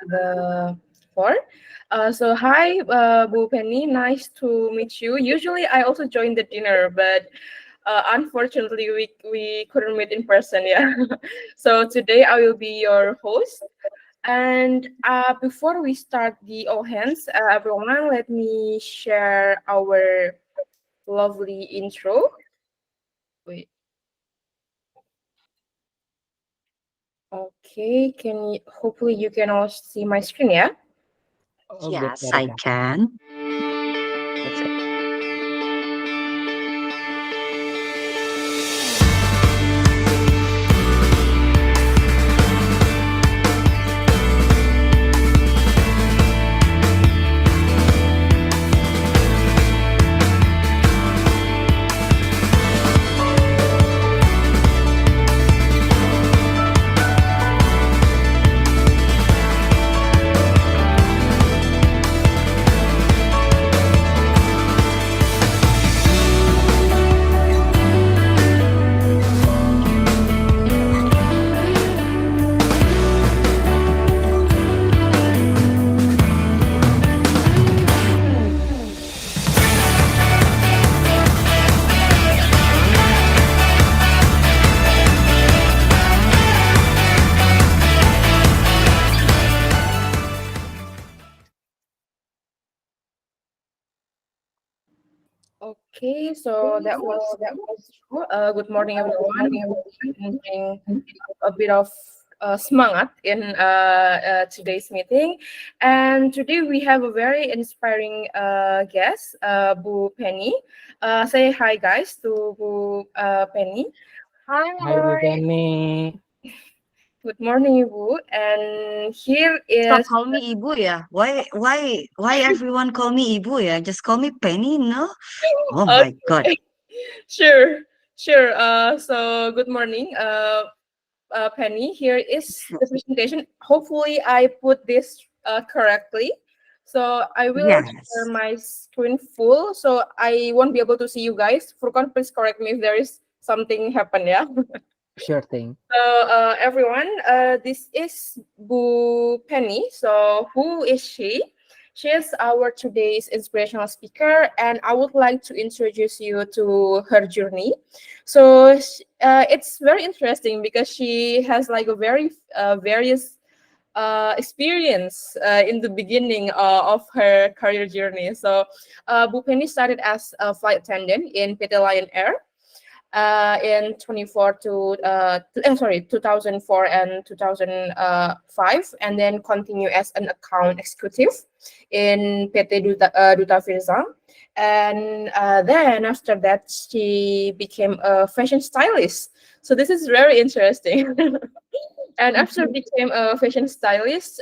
the four. So hi, Bu Penny. Nice to meet you. Usually, I also join the dinner, but unfortunately, we couldn't meet in person. Yeah. So today I will be your host. And before we start the all hands, everyone, let me share our lovely intro. Wait. Okay. Can you, hopefully you can all see my screen? Yeah. Oh, good, Yes, I Erika. can. Perfect. Okay, so good morning, everyone. Bring a bit of semangat in today's meeting, and today we have a very inspiring guest, Bu Penny. Say hi, guys, to Bu Penny. Hi, Bu Hi. Penny. Good morning, Bu. And here Stop is call me Ibu ya. Why everyone call me Ibu ya? Just call me Penny, no? Oh my God. okay, sure, sure. So good morning. Penny. Here is the presentation. Hopefully, I put this correctly. So I will share Yes. my screen full, so I won't be able to see you guys. Furkan, please correct me if there is something happen. Yeah. Sure thing. So everyone, this is Bu Penny. So who is she? She is our today's inspirational speaker, and I would like to introduce you to her journey. So it's very interesting because she has like a very various experience in the beginning of her career journey. So Bu Penny started as a flight attendant in PT Lion Air in 24 to sorry 2004 and 2005, and then continue as an account executive in PT Duta Firza. And then after that she became a fashion stylist. So this is very interesting. And after became a fashion stylist,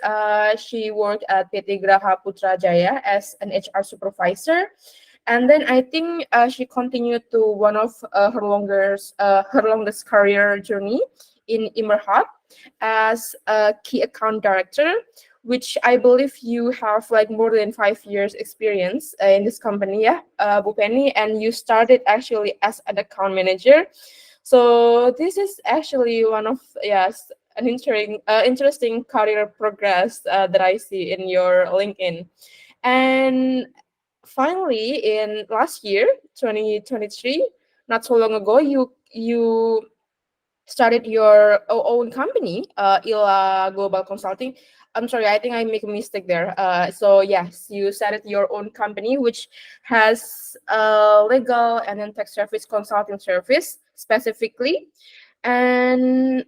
she worked at PT Graha Putrajaya as an HR supervisor, and then I think she continued to one of her longest career journey in Immerhat as a key account director, which I believe you have like more than 5 years experience in this company, yeah, Bu Penny, and you started actually as an account manager. So this is actually one of, yes, an interesting career progress that I see in your LinkedIn. And finally, in last year, 2023, not so long ago, you started your own company, ILA Global Consulting. I'm sorry, I think I make a mistake there. So yes, you started your own company, which has legal and then tax service consulting service specifically. And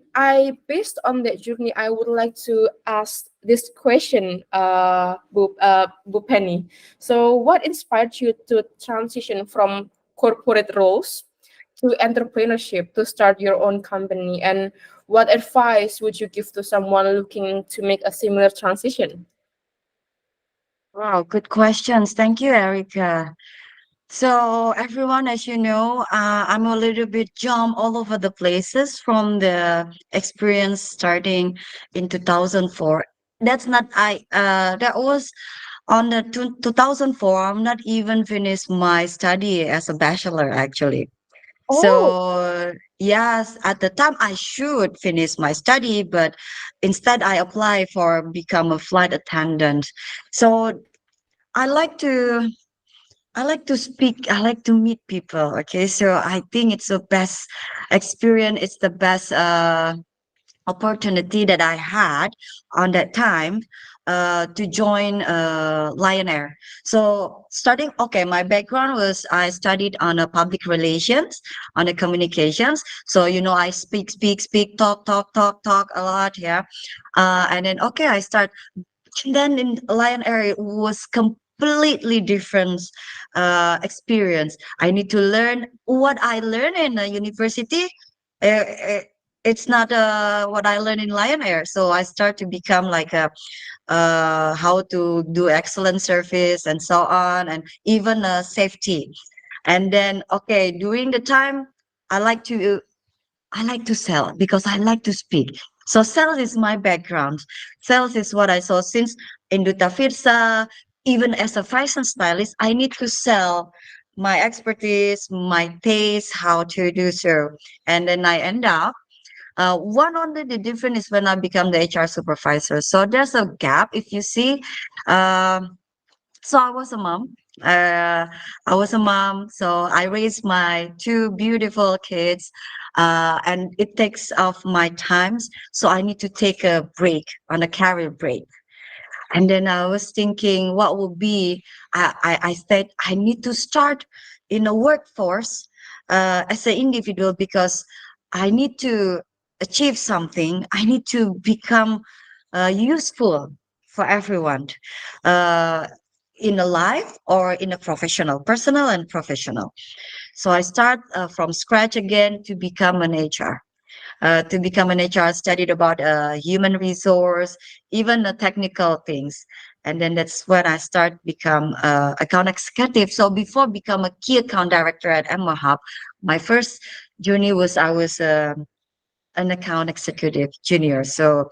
based on that journey, I would like to ask this question, Bu Penny. So, what inspired you to transition from corporate roles to entrepreneurship to start your own company? And what advice would you give to someone looking to make a similar transition? Wow, good questions. Thank you, Erica. So, everyone, as you know, I'm a little bit jump all over the places from the experience starting in 2004. That was on the 2004. I'm not even finished my study as a bachelor, actually. Oh, So yes, at the time I should finish my study, but instead I apply for become a flight attendant. So I like to I like to speak, I like to meet people. Okay. So I think it's the best experience, it's the best opportunity that I had on that time to join Lion Air. So starting, okay, my background was I studied on a public relations, on the communications. So I speak, talk a lot. Yeah, and then okay, I start. Then in Lion Air, it was completely different experience. I need to learn what I learned in a university. Uh, it's not what I learned in Lion Air. So I start to become like a how to do excellent service and so on, and even safety. And then okay, during the time, I like to I like to sell because I like to speak. So sales is my background. Sales is what I saw since in Duta Firsa, even as a fashion stylist, I need to sell my expertise, my taste, how to do so. And then I end up one only the difference is when I become the HR supervisor. So there's a gap. If you see, um, so I was a mom. Uh, I was a mom. So I raised my two beautiful kids, and it takes off my times. So I need to take a break on a career break. And then I was thinking, what would be? I said I need to start in a workforce as an individual because I need to achieve something. I need to become useful for everyone uh, in a life or in a professional, personal and professional. So I start from scratch again to become an HR. To become an HR, studied about human resource, even the technical things. And then that's when I start become account executive. So before become a key account director at Emma Hub, my first journey was I was an account executive junior. So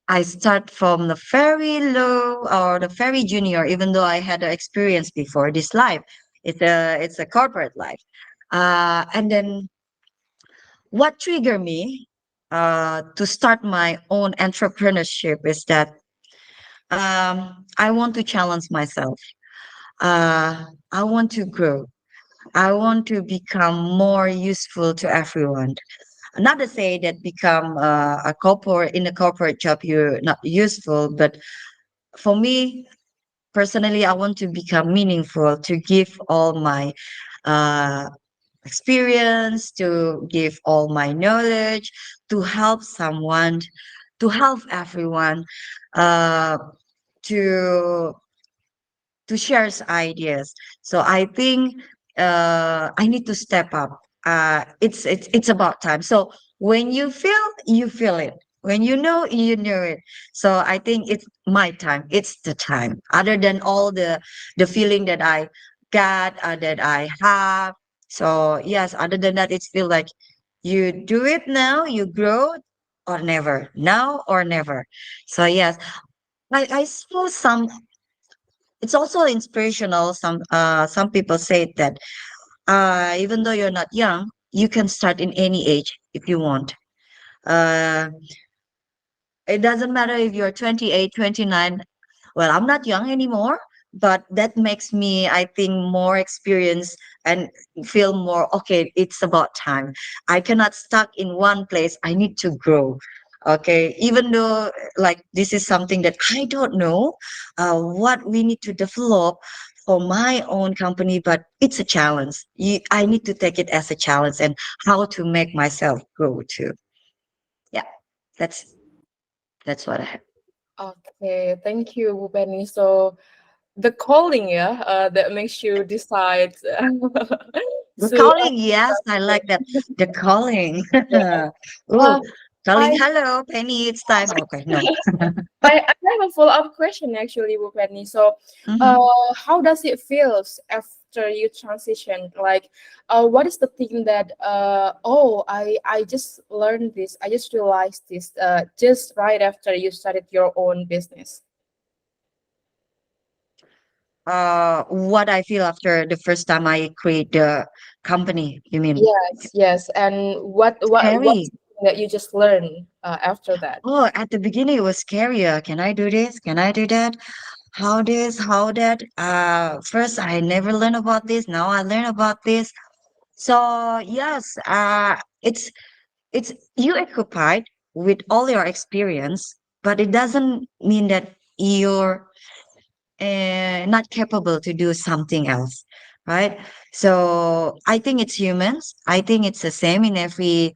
I start from the very low or the very junior, even though I had experience before this life. It's a corporate life. And then what triggered me to start my own entrepreneurship is that I want to challenge myself. I want to grow. I want to become more useful to everyone. Not to say that become a corporate in a corporate job you're not useful, but for me personally, I want to become meaningful to give all my uh, experience, to give all my knowledge, to help someone, to help everyone, uh, to share ideas. So I think I need to step up. It's about time. So when you feel it. When you know it. So I think it's my time. It's the time. Other than all the feeling that I got, that I have. So yes, other than that, it's feel like you do it now, you grow or never. Now or never. So yes, I saw it's also inspirational. Some people say that even though you're not young, you can start in any age if you want. Uh, it doesn't matter if you're 28, 29. Well, I'm not young anymore, but that makes me, I think, more experienced and feel more okay. It's about time. I cannot stuck in one place. I need to grow. Okay, even though like this is something that I don't know what we need to develop for my own company, but it's a challenge. I need to take it as a challenge and how to make myself grow too. Yeah, that's what I have. okay. Thank you, Bu Penny. So the calling, yeah, that makes you decide The to calling, yes, I like that. The calling. yeah. Oh, calling. I Hello, Penny. It's time. Okay, no. I have a follow-up question actually, Bu Penny. So, Mhm. how does it feels after you transition? Like, what is the thing that oh, I just learned this, I just realized this, just right after you started your own business? what I feel after the first time I create the company, you mean? Yes, yes. And what's Scary. that you just learned after that? Oh, at the beginning it was scarier. Can I do this? Can I do that? How this, how that? First I never learned about this. Now I learn about this. So yes, it's you occupied with all your experience, but it doesn't mean that you're not capable to do something else, right? So I think it's humans. I think it's the same in every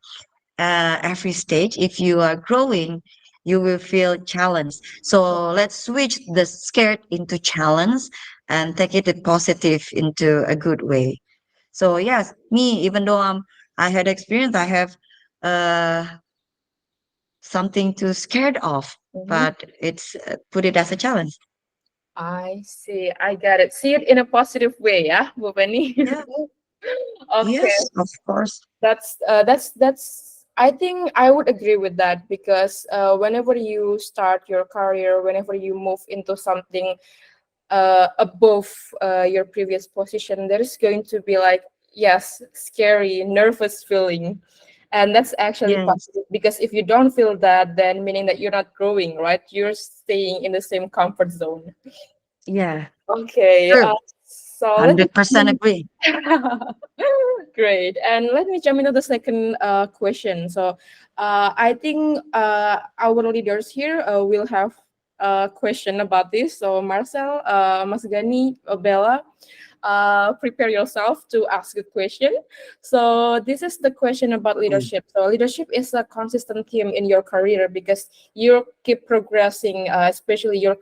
stage. If you are growing, you will feel challenged. So let's switch the scared into challenge and take it a positive into a good way. So yes, me, even though I had experience, I have uh something to scared of, Mhm. but it's put it as a challenge. I see. I get it. See it in a positive way, yeah, Bhuvani. Yeah. Okay. Yes, of course. That's I think I would agree with that because whenever you start your career, whenever you move into something above your previous position, there is going to be like, yes, scary, nervous feeling. And that's actually Yes. positive because if you don't feel that, then meaning that you're not growing, right? You're staying in the same comfort zone. Yeah. Okay, True. so let me 100% agree. Great. And let me jump into the second question. So, I think our leaders here will have a question about this. So, Marcel, Mas Gani, Bella, prepare yourself to ask a question. So, this is the question about Mm. leadership. So, leadership is a consistent theme in your career because you keep progressing, especially your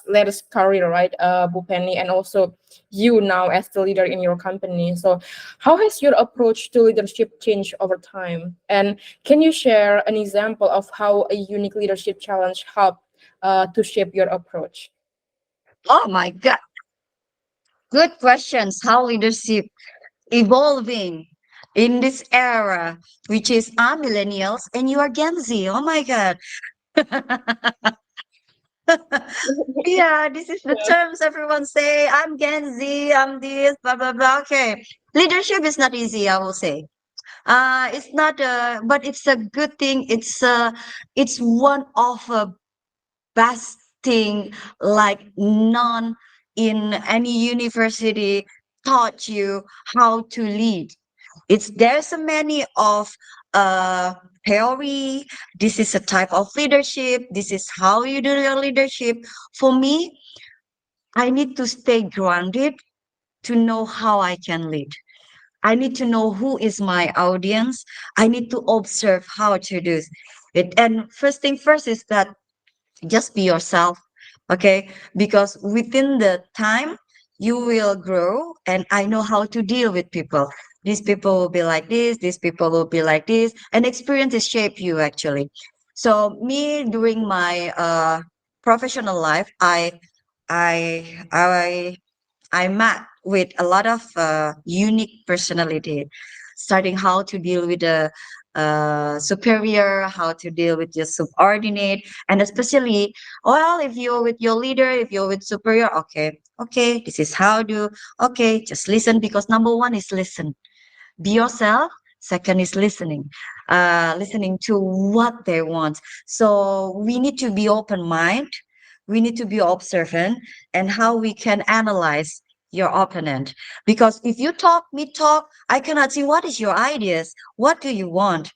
latest career, right, Bupeni, and also you now as the leader in your company. So, how has your approach to leadership changed over time? And can you share an example of how a unique leadership challenge helped to shape your approach? Oh my God. Good questions. How leadership evolving in this era, which is our millennials and you are Gen Z. Oh my God. Yeah, this is the terms everyone say. I'm Gen Z, I'm this, blah, blah, blah. Okay. Leadership is not easy, I will say. It's not, but it's a good thing. It's one of a best thing like none in any university taught you how to lead. It's there's so many of uh theory. This is a type of leadership. This is how you do your leadership. For me, I need to stay grounded to know how I can lead. I need to know who is my audience. I need to observe how to do it. And first thing first is that just be yourself, okay? Because within the time you will grow, and I know how to deal with people. These people will be like this, these people will be like this, and experiences shape you actually. So me during my professional life, I I met with a lot of unique personality, starting how to deal with the superior, how to deal with your subordinate, and especially, well, if you're with your leader, if you're with superior, okay, okay, this is how do, okay, just listen because number one is listen. Be yourself. Second is listening, listening to what they want. So we need to be open mind. We need to be observant and how we can analyze your opponent. Because if you talk, me talk, I cannot see what is your ideas. What do you want?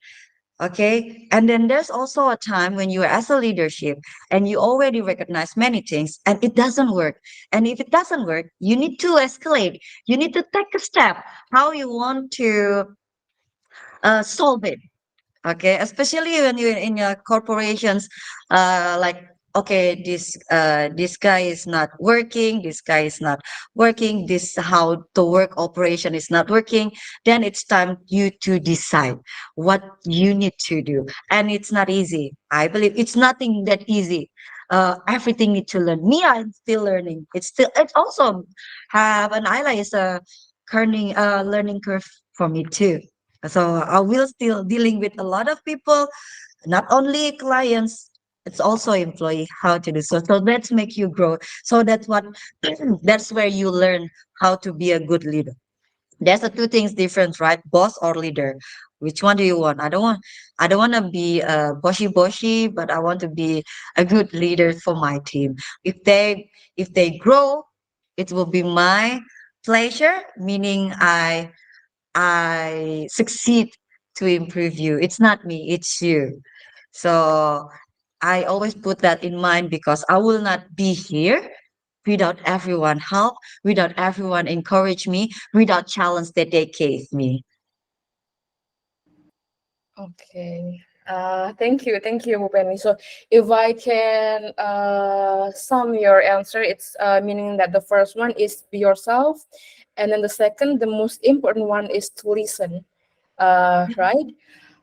Okay. And then there's also a time when you are as a leadership and you already recognize many things and it doesn't work. And if it doesn't work, you need to escalate. You need to take a step how you want to solve it. Okay, especially when you're in your corporations, like, okay, this guy is not working, this guy is not working, this how the work operation is not working, then it's time you to decide what you need to do. And it's not easy. I believe it's nothing that easy. Everything need to learn. Me, I'm still learning. It's also have an ILA is a learning curve for me too. So I will still dealing with a lot of people, not only clients. it's also employee how to do so. So that's make you grow. So that's what that's where you learn how to be a good leader. There's the two things different, right? Boss or leader. Which one do you want? I don't want to be a boshy, but I want to be a good leader for my team. If they grow, it will be my pleasure, meaning I succeed to improve you. It's not me, it's you. So I always put that in mind because I will not be here without everyone help, without everyone encourage me, without challenge that they gave me. Okay. Thank you, Bu Penny. So, if I can sum your answer, it's meaning that the first one is be yourself, and then the second, the most important one is to listen. Right? Yeah.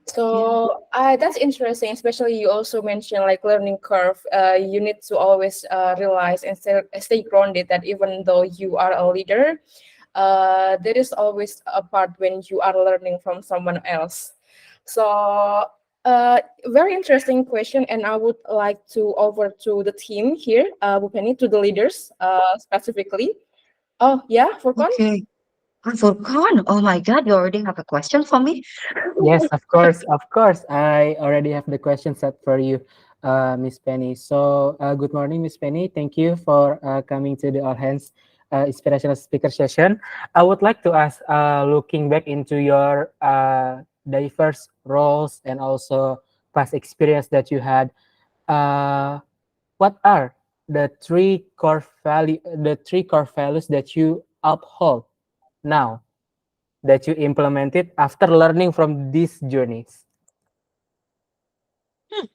So, that's interesting. Especially you also mentioned like learning curve. You need to always realize and stay grounded that even though you are a leader, there is always a part when you are learning from someone else. So, very interesting question, and I would like to over to the team here, Bu Penny, to the leaders specifically. Oh yeah, Furkan. Okay. I forgot. Oh my God, you already have a question for me? Yes, of course, of course. I already have the question set for you, Miss Penny. So, good morning, Miss Penny. Thank you for coming to the All Hands Inspirational Speaker Session. I would like to ask, looking back into your diverse roles and also past experience that you had, uh, what are the three core values that you uphold now that you implemented after learning from these journeys? Hmm.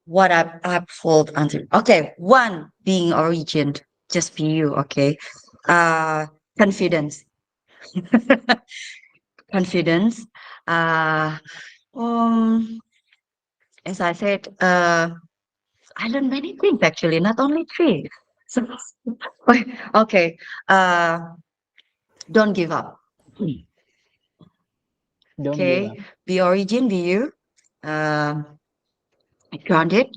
What I've pulled until okay, one being origin, just be you, okay. Uh Confidence. Confidence. Uh um as I said, I learned many things actually, not only three. So okay. Don't give up. Don't give Okay. up. Be origin, be you. Um Grounded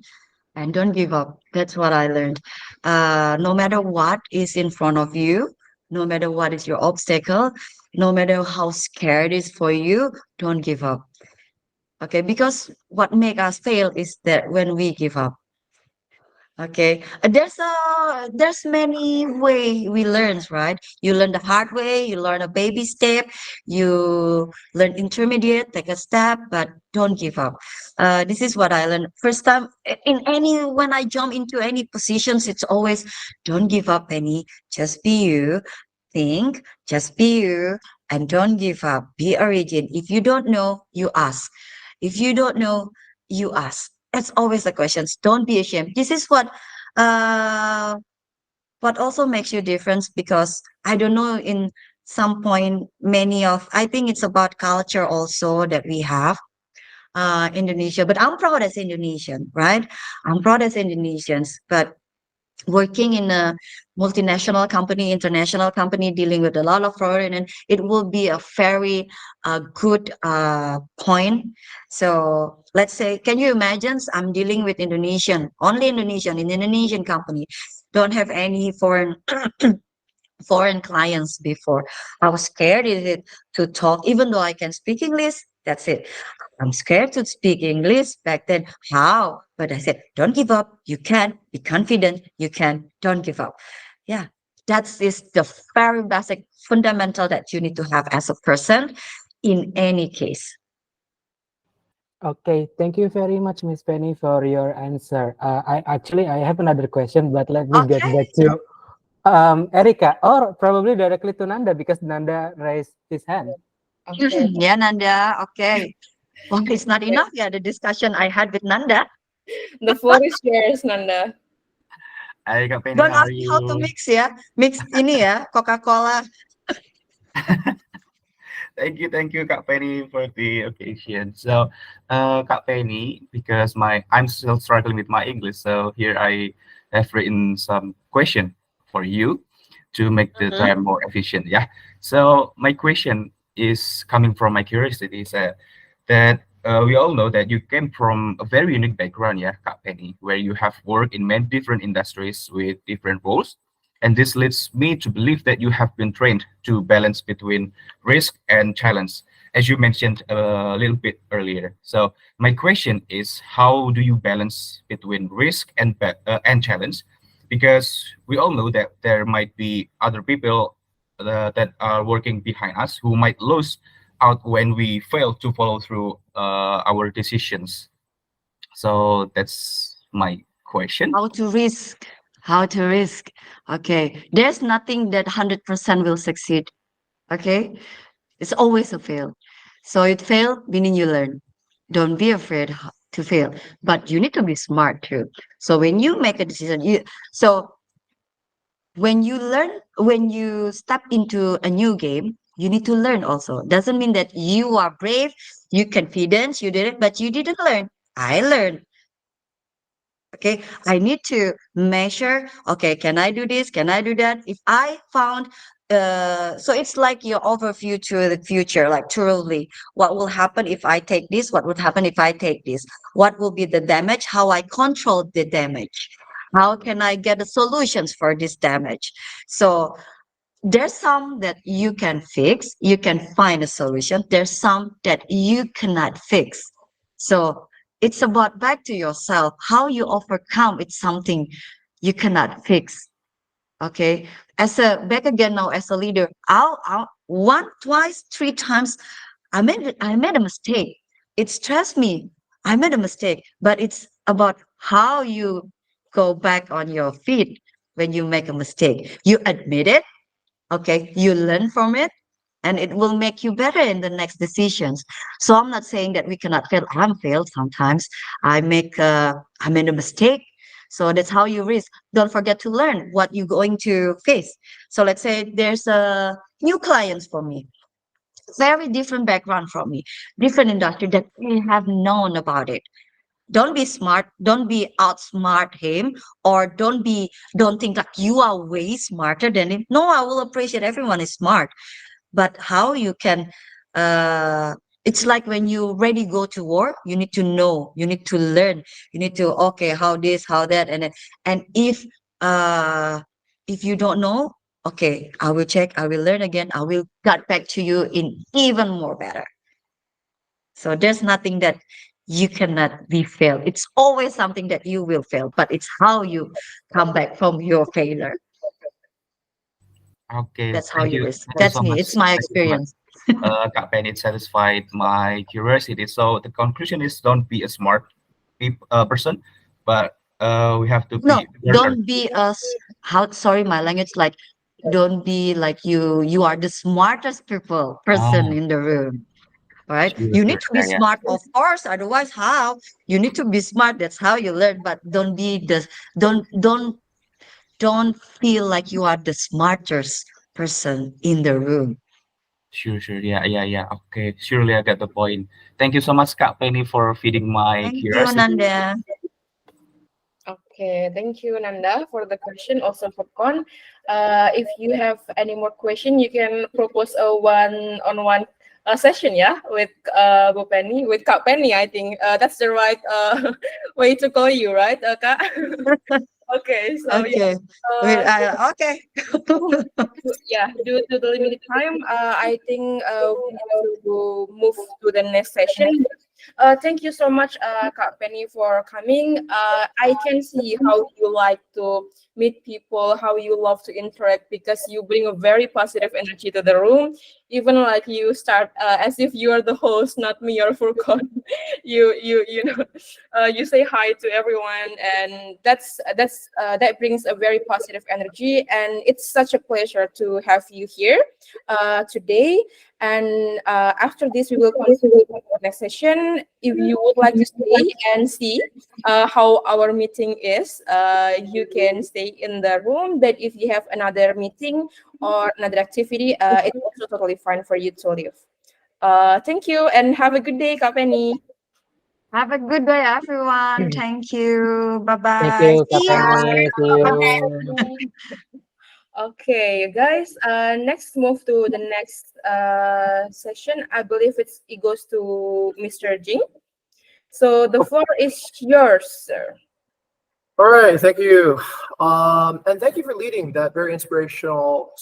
and don't give up. That's what I learned. No matter what is in front of you, no matter what is your obstacle, no matter how scared it is for you, don't give up. Okay, because what make us fail is that when we give up. Okay, there's many way we learn, right? You learn the hard way, you learn a baby step, you learn intermediate, take a step, but don't give up. This is what I learned first time in any when I jump into any positions. It's always don't give up, Penny. Just be you. Think, just be you, and don't give up. Be origin. If you don't know, you ask. If you don't know, you ask. That's always the questions. Don't be ashamed. This is uh what also makes you different because I don't know in some point many of I think it's about culture also that we have Indonesia, but I'm proud as Indonesian, right? I'm proud as Indonesians, but working in a multinational company, international company, dealing with a lot of foreign, and it will be a very good point. So let's say, can you imagine? I'm dealing with Indonesian, only Indonesian, in Indonesian company, don't have any foreign clients before. I was scared to talk, even though I can speak English. That's it. I'm scared to speak English back then. How? But I said, don't give up. You can be confident. You can. Don't give up. Yeah. That is the very basic fundamental that you need to have as a person in any case. Okay, thank you very much, Miss Penny, for your answer. I have another question, but let me get Okay. back to Erika, or probably directly to Nanda because Nanda raised his hand. Okay. Yeah, Nanda. Okay. Well, it's not enough. Yeah, the discussion I had with Nanda. The floor is yours, Nanda. Hi Kak Penny, Don't how ask are me how to you? mix ya. Mix ini ya, Coca-Cola. Thank you Kak Penny for the occasion. So, Kak Penny, because I'm still struggling with my English, so here I have written some question for you to make the Mhm. time more efficient. Yeah. So my question is coming from my curiosity, is that we all know that you came from a very unique background, yeah, Kak Penny, where you have worked in many different industries with different roles. And this leads me to believe that you have been trained to balance between risk and challenge, as you mentioned a little bit earlier. So my question is, how do you balance between risk and challenge? Because we all know that there might be other people that are working behind us who might lose out when we fail to follow through our decisions. So that's my question. How to risk? How to risk? Okay, there's nothing that 100% will succeed. Okay, it's always a fail. So it fail, meaning you learn. Don't be afraid to fail, but you need to be smart too. So when you make a decision, so when you learn, when you step into a new game, you need to learn also. Doesn't mean that you are brave, you confident, you did it, but you didn't learn. I learned. Okay, I need to measure. Okay, can I do this? Can I do that? If I found, so it's like your overview to the future, like truly, what will happen if I take this? What would happen if I take this? What will be the damage? How I control the damage? How can I get the solutions for this damage? So there's some that you can fix, you can find a solution. There's some that you cannot fix. So it's about back to yourself. How you overcome it's something you cannot fix. Okay. As a back again now as a leader, I'll one, twice, three times I made a mistake. It stressed me. I made a mistake, but it's about how you go back on your feet when you make a mistake. You admit it. Okay, you learn from it and it will make you better in the next decisions. So I'm not saying that we cannot fail. I'm failed sometimes. I made a mistake. So that's how you risk. Don't forget to learn what you're going to face. So let's say there's a new clients for me, very different background from me, different industry that we have known about it. Don't be smart, don't be outsmart him, or don't think like you are way smarter than him. No, I will appreciate everyone is smart, but how you can uh it's like when you ready go to war, you need to know, you need to learn, you need to okay, how this, how that, and then and if you don't know, okay, I will check, I will learn again, I will get back to you in even more better. So there's nothing that you cannot be failed. It's always something that you will fail, but it's how you come back from your failure. Okay, That's how you risk. thank you That's so me. much. It's my Thank you so much. experience. Kak Penny, it satisfied my curiosity. So the conclusion is, don't be a smart person, but we have to No, be learner. don't be how sorry my language like don't be like you are the smartest person Ah, in the room. Right? sure, You need sure. to be Yeah, yeah. smart, of course. Otherwise, how? You need to be smart. That's how you learn. But don't don't don't feel like you are the smartest person in the room. Sure, sure. Yeah, yeah, yeah. Okay, surely I get the point. Thank you so much, Kak Penny, for feeding my Thank you, curiosity. Nanda. Okay, thank you, Nanda, for the question. Also for Kon, if you have any more question, you can propose a one-on-one session, yeah, with Bu Penny, with Kak Penny. I think that's the right way to call you, right, Kak? Okay, so yeah. Okay. Wait, okay. Yeah, due to the limited time, I think we need to move to the next session. Thank you so much, Kak Penny, for coming. I can see how you like to meet people, how you love to interact, because you bring a very positive energy to the room. Even like you start as if you are the host, not me or Furkon. You know, you say hi to everyone, and that brings a very positive energy, and it's such a pleasure to have you here today. And after this, we will continue with the next session. If you would like to stay and see how our meeting is, you can stay in the room. But if you have another meeting or another activity, it's also totally fine for you to leave. Thank you and have a good day, Kak Penny. Have a good day, everyone. Thank you. Bye Thank bye. you, Kak See Penny. you. See you. Bye. Okay, guys. Next, move to the next session. I believe it goes to Mr. Jing. So the floor is yours, sir. All right, thank you. And thank you for leading that very inspirational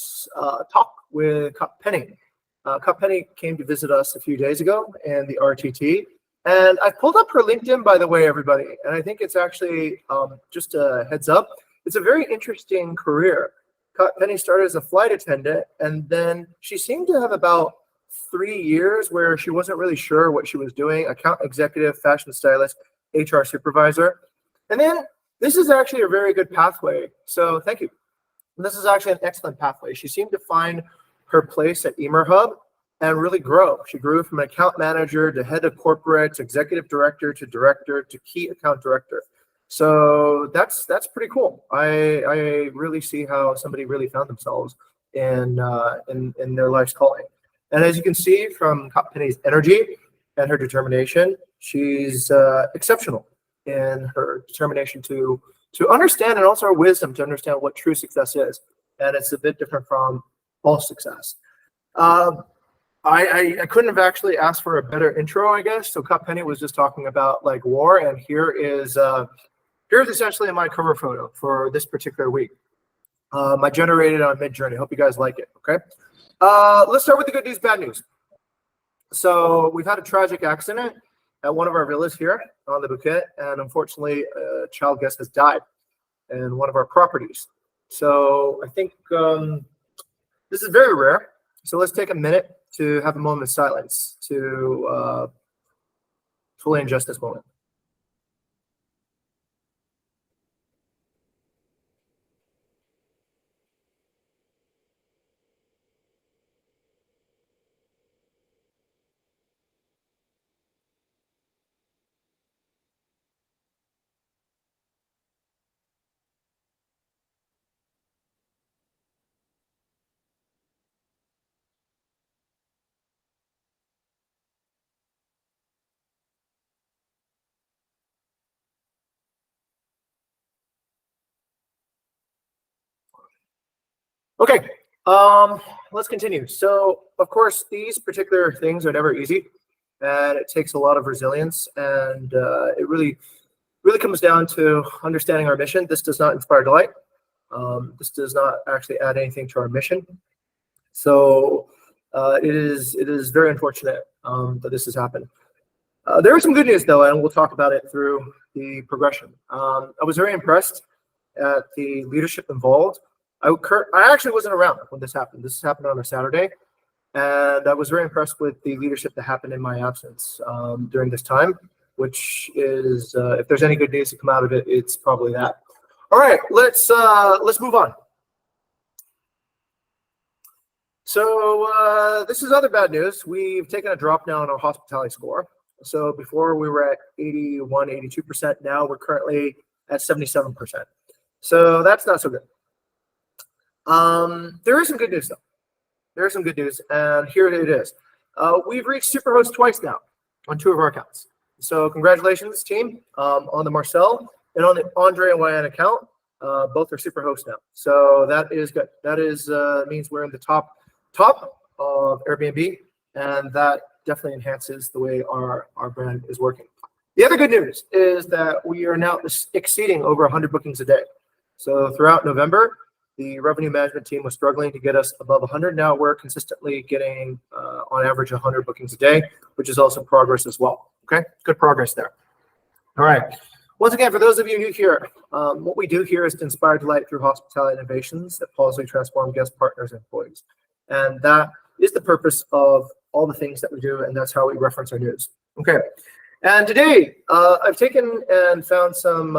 talk with Cup Penny. Cup Penny came to visit us a few days ago in the RTT. And I pulled up her LinkedIn, by the way, everybody. And I think it's actually, just a heads up, it's a very interesting career. Cup Penny started as a flight attendant, and then she seemed to have about 3 years where she wasn't really sure what she was doing: account executive, fashion stylist, HR supervisor. And then this is actually a very good pathway. So thank you. This is actually an excellent pathway. She seemed to find her place at Emer Hub and really grow. She grew from an account manager to head of corporate, to executive director to key account director. So that's pretty cool. I really see how somebody really found themselves in their life's calling. And as you can see from Penny's energy and her determination, she's exceptional in her determination to understand, and also her wisdom to understand what true success is. And it's a bit different from false success. I couldn't have actually asked for a better intro, I guess. So Cup Penny was just talking about like war, and here's essentially my cover photo for this particular week. I generated on Midjourney. Hope you guys like it. Okay. Let's start with the good news, bad news. So we've had a tragic accident at one of our villas here on the Bukit, and unfortunately, a child guest has died in one of our properties. So I think this is very rare. So let's take a minute to have a moment of silence to fully ingest this moment. Okay, let's continue. So, of course, these particular things are never easy, and it takes a lot of resilience, and it really comes down to understanding our mission. This does not inspire delight. This does not actually add anything to our mission. So, it is very unfortunate that this has happened. There is some good news, though, and we'll talk about it through the progression. I was very impressed at the leadership involved. I actually wasn't around when this happened. This happened on a Saturday, and I was very impressed with the leadership that happened in my absence during this time, which is, if there's any good news to come out of it, it's probably that. All right, let's move on. So this is other bad news. We've taken a drop now on our hospitality score. So before we were at 81, 82%. Now we're currently at 77%. So that's not so good. There is some good news, though. There is some good news, and here it is. We've reached Superhost twice now on 2 of our accounts. So congratulations, team, on the Marcel and on the Andre and Wyan account. Both are Superhost now. So that is good. That is means we're in the top of Airbnb, and that definitely enhances the way our brand is working. The other good news is that we are now exceeding over 100 bookings a day. So throughout November, the revenue management team was struggling to get us above 100. Now we're consistently getting, on average, 100 bookings a day, which is also progress as well. Okay, good progress there. All right. Once again, for those of you new here, what we do here is to inspire delight through hospitality innovations that positively transform guests, partners, and employees. And that is the purpose of all the things that we do, and that's how we reference our news. Okay. And today, I've taken and found some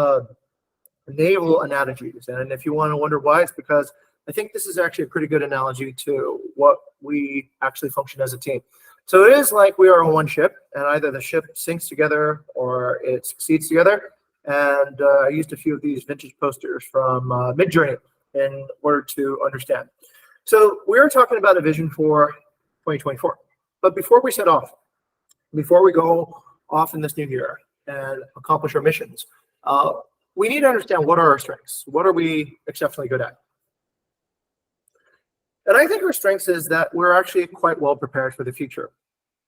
naval analogies, and if you want to wonder why, it's because I think this is actually a pretty good analogy to what we actually function as a team. So it is like we are on one ship, and either the ship sinks together or it succeeds together. And I used a few of these vintage posters from Midjourney in order to understand. So we are talking about a vision for 2024. But before we set off, before we go off in this new year and accomplish our missions, we need to understand what are our strengths. What are we exceptionally good at? And I think our strengths is that we're actually quite well prepared for the future.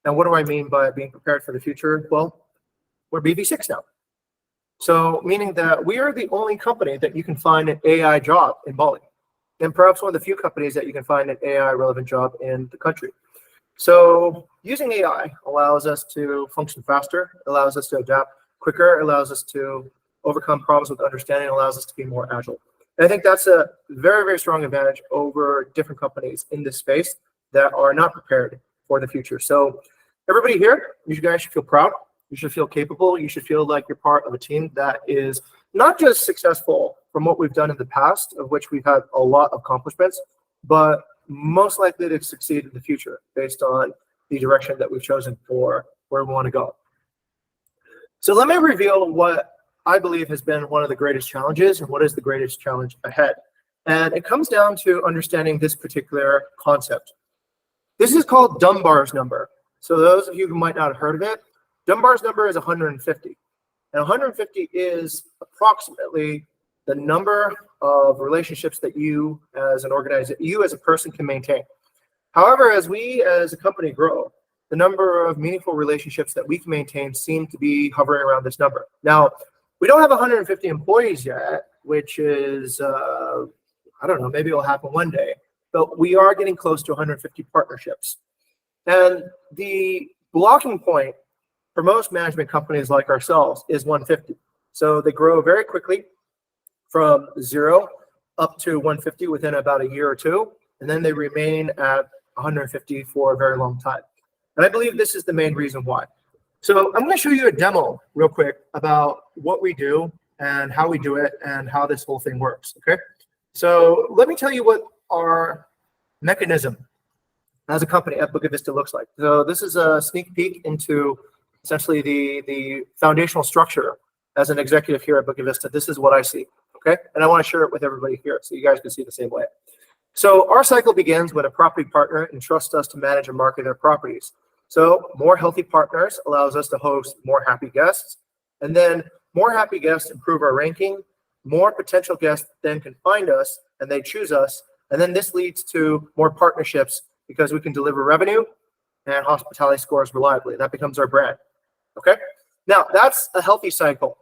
And what do I mean by being prepared for the future? Well, we're BV6 now. So meaning that we are the only company that you can find an AI job in Bali, and perhaps one of the few companies that you can find an AI relevant job in the country. So using AI allows us to function faster, allows us to adapt quicker, allows us to overcome problems with understanding, allows us to be more agile. And I think that's a very, very strong advantage over different companies in this space that are not prepared for the future. So everybody here, you guys should feel proud. You should feel capable. You should feel like you're part of a team that is not just successful from what we've done in the past, of which we've had a lot of accomplishments, but most likely to succeed in the future based on the direction that we've chosen for where we want to go. So let me reveal what I believe has been one of the greatest challenges and what is the greatest challenge ahead. And it comes down to understanding this particular concept. This is called Dunbar's number. So those of you who might not have heard of it, Dunbar's number is 150. And 150 is approximately the number of relationships that you as an organization, you as a person can maintain. However, as we as a company grow, the number of meaningful relationships that we can maintain seem to be hovering around this number. Now, we don't have 150 employees yet, which is, I don't know, maybe it'll happen one day, but we are getting close to 150 partnerships. And the blocking point for most management companies like ourselves is 150. So they grow very quickly from 0 up to 150 within about a year or two, and then they remain at 150 for a very long time. And I believe this is the main reason why. So I'm going to show you a demo real quick about what we do and how we do it and how this whole thing works, okay? So let me tell you what our mechanism as a company at Bukit Vista looks like. So this is a sneak peek into essentially the foundational structure as an executive here at Bukit Vista. This is what I see, okay? And I want to share it with everybody here so you guys can see the same way. So our cycle begins when a property partner entrusts us to manage and market their properties. So more healthy partners allows us to host more happy guests, and then more happy guests improve our ranking. More potential guests then can find us and they choose us, and then this leads to more partnerships because we can deliver revenue and hospitality scores reliably. That becomes our brand. Okay, now that's a healthy cycle.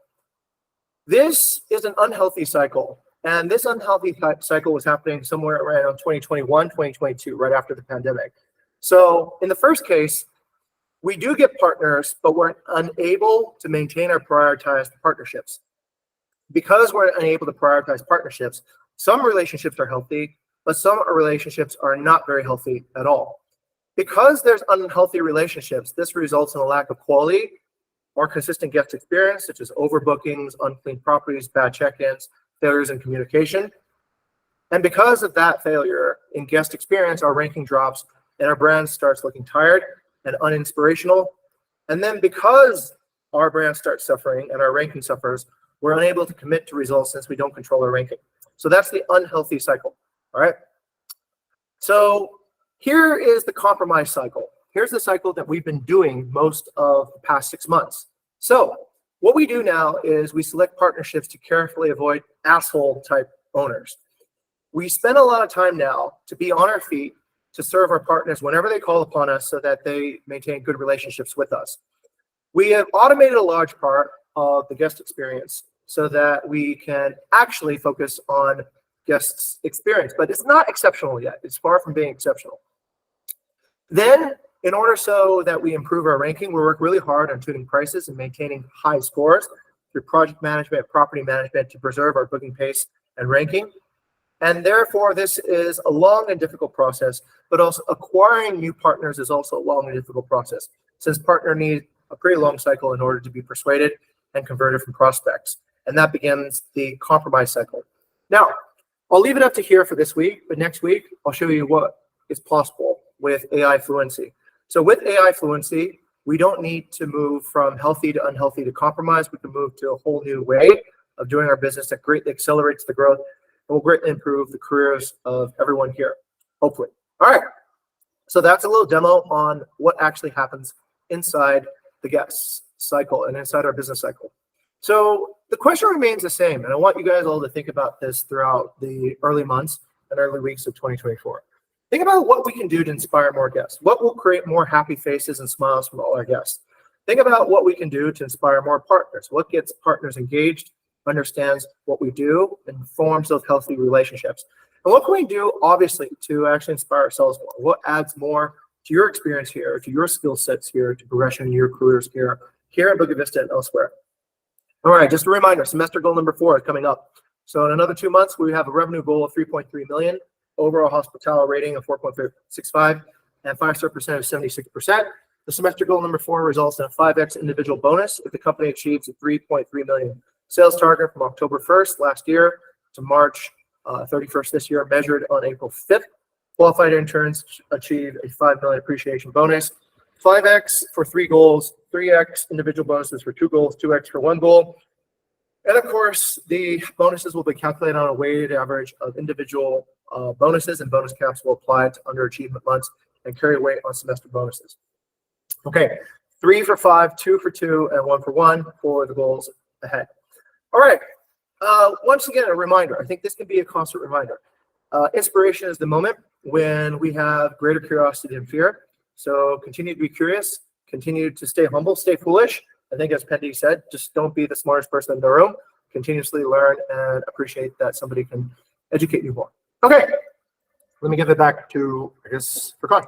This is an unhealthy cycle, and this unhealthy cycle was happening somewhere around 2021, 2022, right after the pandemic. So in the first case, we do get partners, but we're unable to maintain our prioritized partnerships. Because we're unable to prioritize partnerships, some relationships are healthy, but some relationships are not very healthy at all. Because there's unhealthy relationships, this results in a lack of quality or consistent guest experience, such as overbookings, unclean properties, bad check-ins, failures in communication. And because of that failure in guest experience, our ranking drops and our brand starts looking tired and uninspirational. And then because our brand starts suffering and our ranking suffers, we're unable to commit to results since we don't control our ranking. So that's the unhealthy cycle, all right? So here is the compromise cycle. Here's the cycle that we've been doing most of the past 6 months. So what we do now is we select partnerships to carefully avoid asshole type owners. We spend a lot of time now to be on our feet to serve our partners whenever they call upon us so that they maintain good relationships with us. We have automated a large part of the guest experience so that we can actually focus on guests' experience, but it's not exceptional yet. It's far from being exceptional. Then, in order so that we improve our ranking, we work really hard on tuning prices and maintaining high scores through project management, property management to preserve our booking pace and ranking. And therefore, this is a long and difficult process, but also acquiring new partners is also a long and difficult process, since partner need a pretty long cycle in order to be persuaded and converted from prospects. And that begins the compromise cycle. Now, I'll leave it up to here for this week, but next week, I'll show you what is possible with AI fluency. So with AI fluency, we don't need to move from healthy to unhealthy to compromise. We can move to a whole new way of doing our business that greatly accelerates the growth and will greatly improve the careers of everyone here, hopefully. All right, so that's a little demo on what actually happens inside the guest cycle and inside our business cycle. So the question remains the same, and I want you guys all to think about this throughout the early months and early weeks of 2024. Think about what we can do to inspire more guests. What will create more happy faces and smiles from all our guests? Think about what we can do to inspire more partners. What gets partners engaged, understands what we do, and forms those healthy relationships? And what can we do, obviously, to actually inspire ourselves more? What adds more to your experience here, to your skill sets here, to progression in your careers here at Bukit Vista and elsewhere? All right, just a reminder, semester goal number 4 is coming up. So in another 2 months, we have a revenue goal of 3.3 million, overall hospitality rating of 4.65, and 5-star percentage of 76%. The semester goal number 4 results in a 5x individual bonus if the company achieves a 3.3 million sales target from October 1st last year to March 31st this year, measured on April 5th. Qualified interns achieve a 5 million appreciation bonus, 5x for 3 goals, 3x individual bonuses for 2 goals, 2x for 1 goal. And of course, the bonuses will be calculated on a weighted average of individual bonuses, and bonus caps will apply to underachievement months and carry weight on semester bonuses. Okay, 3 for 5, 2 for 2, and 1 for 1 for the goals ahead. All right, once again, a reminder. I think this can be a constant reminder. Inspiration is the moment when we have greater curiosity than fear. So continue to be curious, continue to stay humble, stay foolish. I think as Pendy said, just don't be the smartest person in the room. Continuously learn and appreciate that somebody can educate you more. Okay, let me give it back to, I guess, Furkan.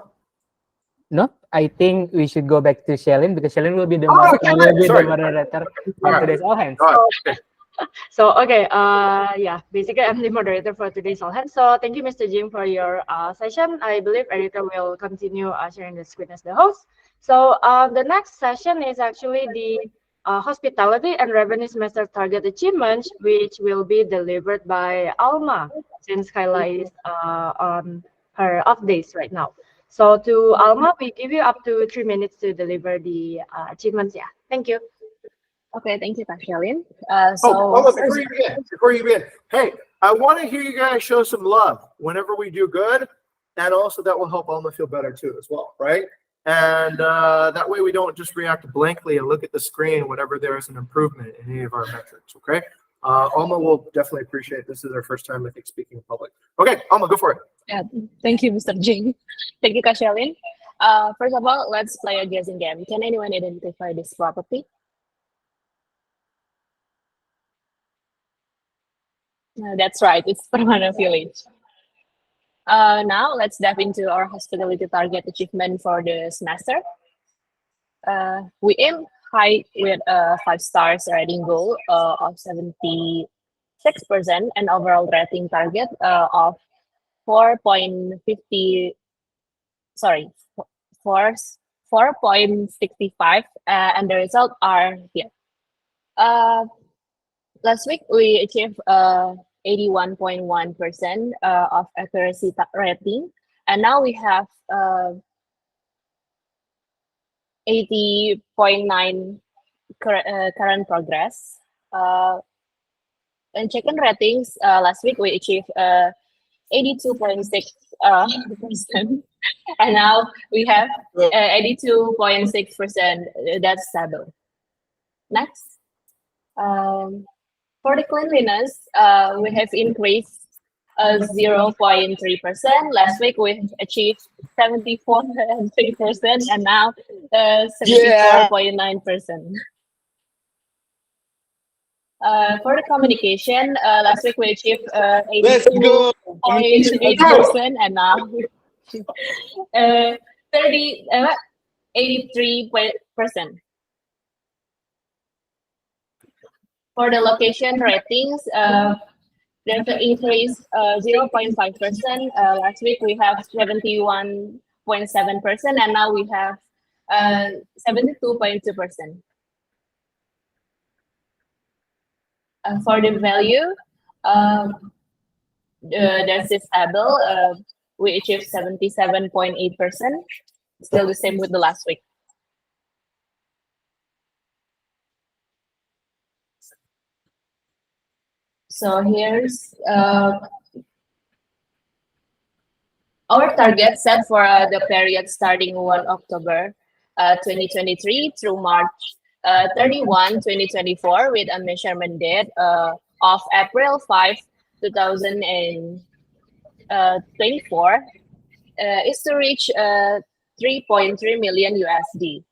No, I think we should go back to Shelin because Shelin will be the Sorry. moderator for All right. today's All Hands. All right. So, okay, yeah, basically I'm the moderator for today's All Hands. So thank you, Mr. Jim, for your session. I believe Erica will continue sharing the screen as the host. So the next session is actually the hospitality and revenue semester target achievements, which will be delivered by Alma, since Kyla is on her off days right now. So to Alma, we give you up to 3 minutes to deliver the achievements. Yeah, thank you. Okay, thank you, Pashalin. Before you begin, hey, I want to hear you guys show some love whenever we do good, and also that will help Alma feel better too as well, right? And that way we don't just react blankly and look at the screen whenever there is an improvement in any of our metrics, okay? Alma will definitely appreciate this. Is her first time, I think, speaking in public. Okay, Alma, go for it. Yeah, thank you, Mr. Jim. Thank you, Pashalin. First of all, let's play a guessing game. Can anyone identify this property? That's right, it's Permana Village. Now let's dive into our hospitality target achievement for the semester. We aim high with a 5 stars rating goal of 76% and overall rating target of 4.65, and the results are here. Last week we achieved 81.1% of accuracy rating, and now we have 80.9 current progress. And check-in ratings, last week we achieved 82.6%, and now we have 82.6%. That's stable. Next. For the cleanliness, we have increased 0.3%. Last week we achieved 74.3%, and now 74.9%. For the communication, last week we achieved 82.8%, and now 83%. For the location ratings, there's an increase 0.5%. Last week we have 71.7%, and now we have 72.2%. For the value, that's stable. We achieved 77.8%. Still the same with the last week. So here's our target set for the period starting 1 October 2023 through March 31, 2024, with a measurement date of April 5, 2024. is to reach 3.3 million USD.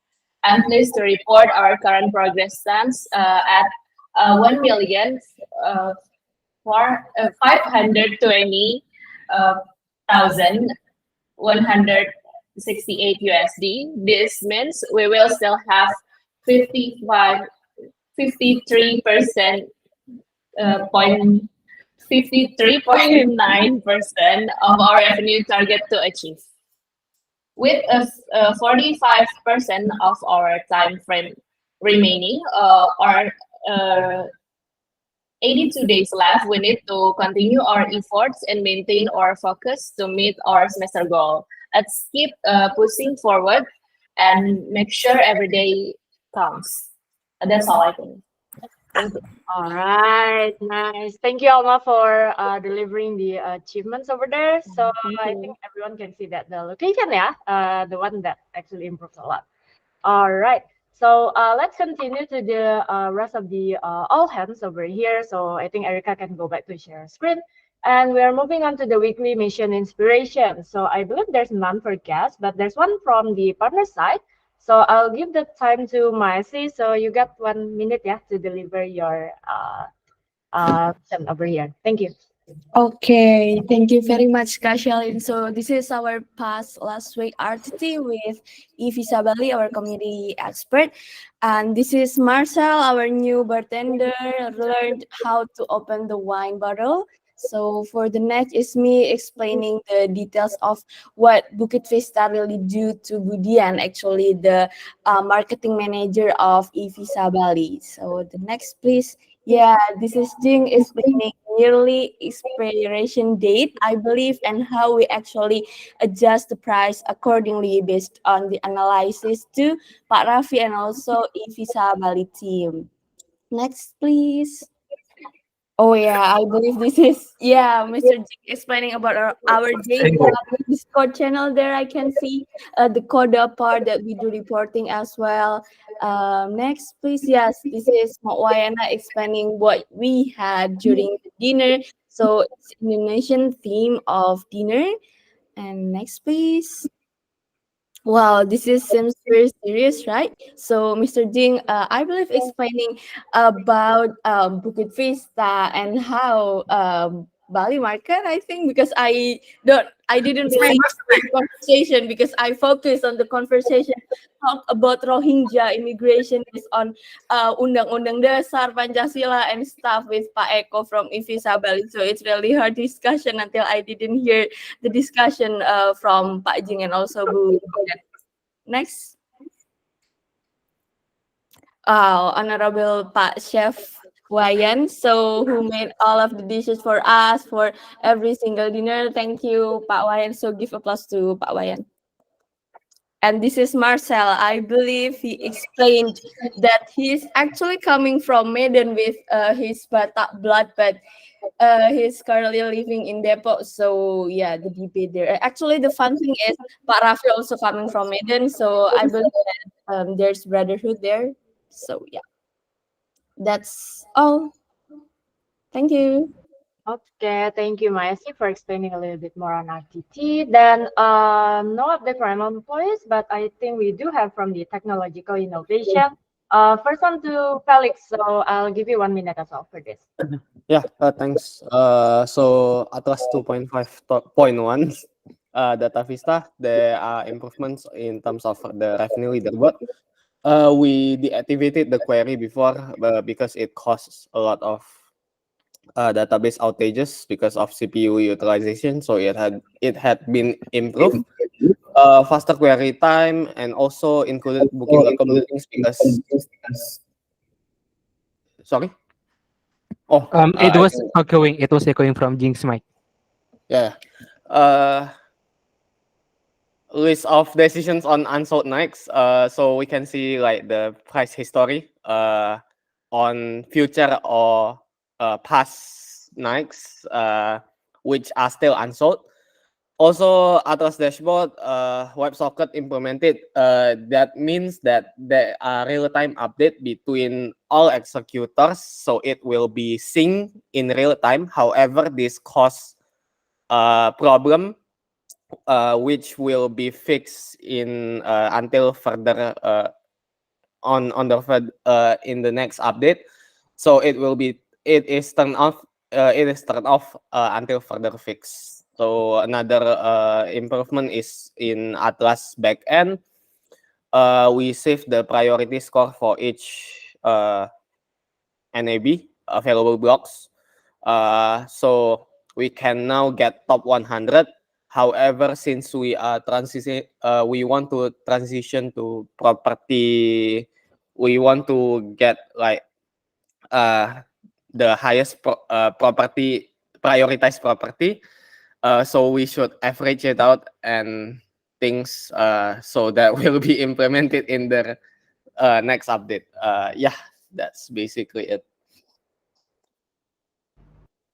I'm pleased to report our current progress stands at 520,168 USD. This means we will still have 53% point 53.9% of our revenue target to achieve. With 45% of our time frame remaining, or 82 days left, we need to continue our efforts and maintain our focus to meet our semester goal. Let's keep pushing forward and make sure every day counts. That's all I think. Thank you. All right, nice. Thank you, Alma, for delivering the achievements over there. So I think everyone can see that the location, the one that actually improves a lot. All right. So let's continue to the rest of the all hands over here. So I think Erica can go back to share screen. And we are moving on to the weekly mission inspiration. So I believe there's none for guests, but there's one from the partner side. So I'll give the time to Maisi. So you got 1 minute, to deliver your mission over here. Thank you. Okay, thank you very much, Kak Shalin. So this is our past last week RTT with Evisa Bali, our community expert. And this is Marcel, our new bartender, learned how to open the wine bottle. So for the next is me explaining the details of what Bukit Vista really do to Budian, actually the marketing manager of Evisa Bali. So the next, please. Yeah, this is Jing explaining yearly expiration date, I believe, and how we actually adjust the price accordingly based on the analysis to Pak Raffi and also Evisa Bali team. Next, please. Oh yeah, I believe this is Mr. Jing explaining about our data Discord channel. There I can see the Coda part that we do reporting as well. Next, please. Yes, this is Wayana explaining what we had during the dinner. So it's Indonesian theme of dinner. And next, please. Wow, this seems very serious, right? So, Mr. Jing, I believe explaining about Bukit Vista and how Bali market, I think, because I didn't really the conversation because I focused on the conversation talk about Rohingya immigration based on Undang-Undang Dasar Pancasila and stuff with Pak Eko from Evisa Bali. So it's really hard discussion until I didn't hear the discussion from Pak Jing and also Bu. Next. Honorable Pak Chef Wayan, so who made all of the dishes for us for every single dinner. Thank you, Pak Wayan. So give applause to Pak Wayan. And this is Marcel. I believe he explained that he is actually coming from Medan with his Batak blood, but he's currently living in Depok. So yeah, the debate there. Actually, the fun thing is Pak Raffi also coming from Medan. So I believe that there's brotherhood there. So yeah, that's all. Thank you. Okay, thank you, Maesi, for explaining a little bit more on RTT. Then, no update for ML employees, but I think we do have from the technological innovation. First one to Felix, so I'll give you 1 minute as well for this. Yeah, thanks. So Atlas 2.5.1, Data Vista, there are improvements in terms of the revenue leaderboard. We deactivated the query before because it costs a lot of database outages because of CPU utilization. So it had been improved. Faster query time and also included booking accommodations because sorry. Oh, it was echoing. It was echoing from Jing's mic. Yeah. List of decisions on unsold nights. So we can see like the price history on future or past nights which are still unsold. Also, Atlas dashboard, WebSocket implemented. That means that there are real-time update between all executors, so it will be synced in real time. However, this causes problem which will be fixed in until further in the next update. So it is turned off. It is turned off until further fix. So another improvement is in Atlas backend. We save the priority score for each NAB available blocks. So we can now get top 100. However, since we are we want to transition to property. We want to get like the highest property, prioritized property. So we should average it out and things so that will be implemented in the next update. Yeah, that's basically it.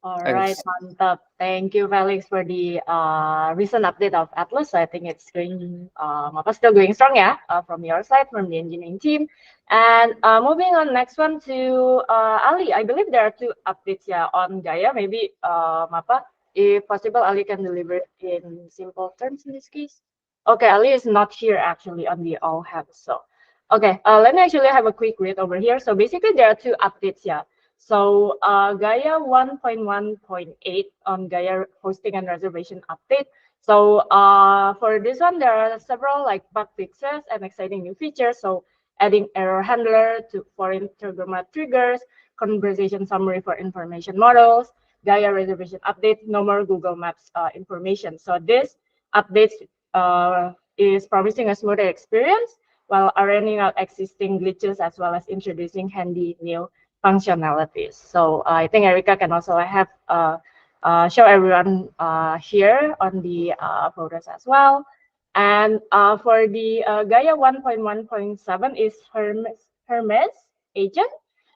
All right, Thanks. mantap. Thank you, Felix, for the recent update of Atlas. I think it's going, still going strong, yeah, from your side, from the engineering team. And moving on, next one to Ali. I believe there are two updates, yeah, on Gaia. Maybe, if possible, Ali can deliver it in simple terms in this case. Okay, Ali is not here actually on the all hands. So, okay, let me actually have a quick read over here. So basically, there are two updates, yeah. So Gaia 1.1.8 on Gaia hosting and reservation update. So for this one, there are several like bug fixes and exciting new features. So adding error handler for intergramma triggers, conversation summary for information models, Gaia reservation update, no more Google Maps information. So this update is promising a smoother experience while ironing out existing glitches as well as introducing handy new functionalities. So I think Erica can also have show everyone here on the photos as well. And for the Gaia 1.1.7 is Hermes agent.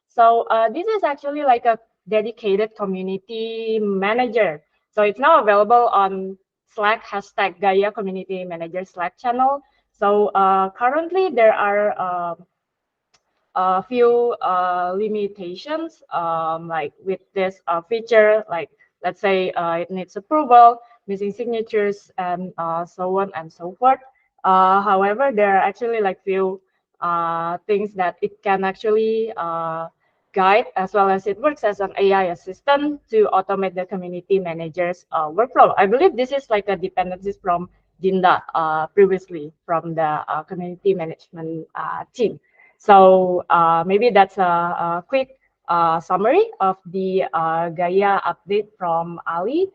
So this is actually like a dedicated community manager. So it's now available on Slack hashtag Gaia Community Manager Slack channel. So currently there are a few limitations like with this feature, like let's say it needs approval, missing signatures, and so on and so forth. However, there are actually like few things that it can actually guide, as well as it works as an AI assistant to automate the community manager's workflow. I believe this is like a dependencies from Jinda previously from the community management team. So maybe that's a quick summary of the Gaia update from Ali.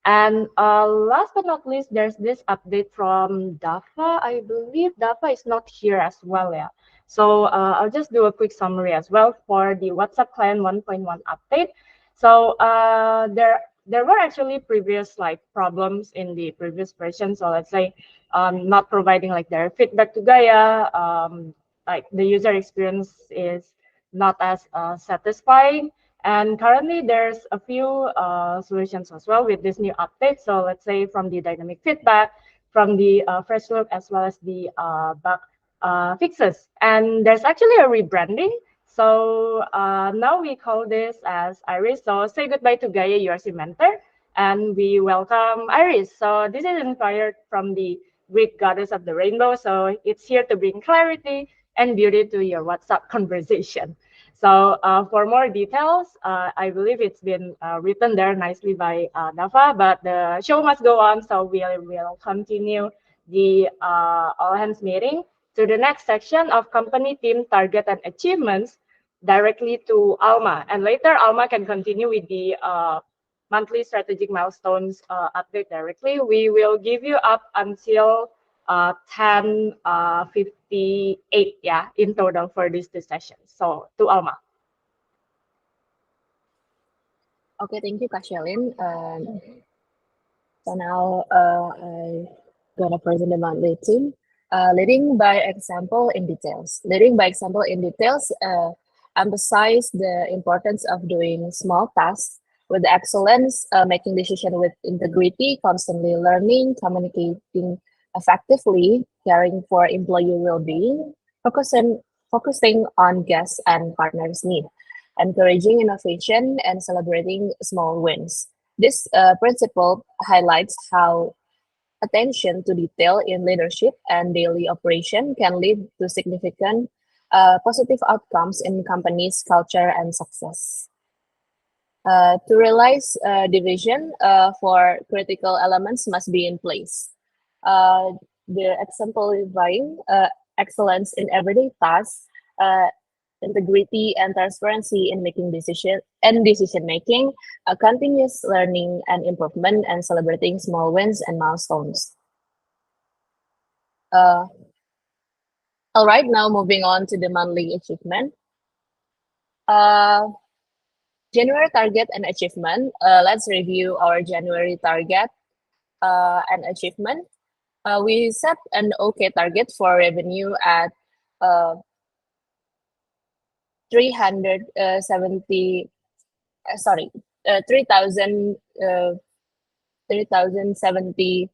And last but not least, there's this update from Dafa. I believe Dafa is not here as well, yeah. So I'll just do a quick summary as well for the WhatsApp Client 1.1 update. So there were actually previous like problems in the previous version. So let's say not providing like their feedback to Gaia, like the user experience is not as satisfying. And currently there's a few solutions as well with this new update. So let's say from the dynamic feedback, from the fresh look, as well as the bug fixes. And there's actually a rebranding. So now we call this as Iris. So say goodbye to Gaia URC mentor, and we welcome Iris. So this is inspired from the Greek goddess of the rainbow. So it's here to bring clarity and beauty to your WhatsApp conversation. So for more details, I believe it's been written there nicely by Nafa, but the show must go on. So we will continue the all hands meeting to the next section of company team target and achievements directly to Alma. And later Alma can continue with the monthly strategic milestones update directly. We will give you up until 10:58, yeah, in total for these two sessions. So to Alma. Okay, thank you, Kak Shelin. So now I'm gonna present the monthly team. Leading by example in details. Leading by example in details emphasize the importance of doing small tasks with excellence, making decisions with integrity, constantly learning, communicating effectively, caring for employee well-being, focusing on guests and partners' needs, encouraging innovation, and celebrating small wins. This principle highlights how attention to detail in leadership and daily operation can lead to significant positive outcomes in companies' culture and success. To realize division for critical elements must be in place. The exemplifying excellence in everyday tasks, integrity and transparency in making decision making, continuous learning and improvement, and celebrating small wins and milestones. All right, now moving on to the monthly achievement. January target and achievement. Let's review our January target and achievement. We set an OK target for revenue at 370 sorry 3070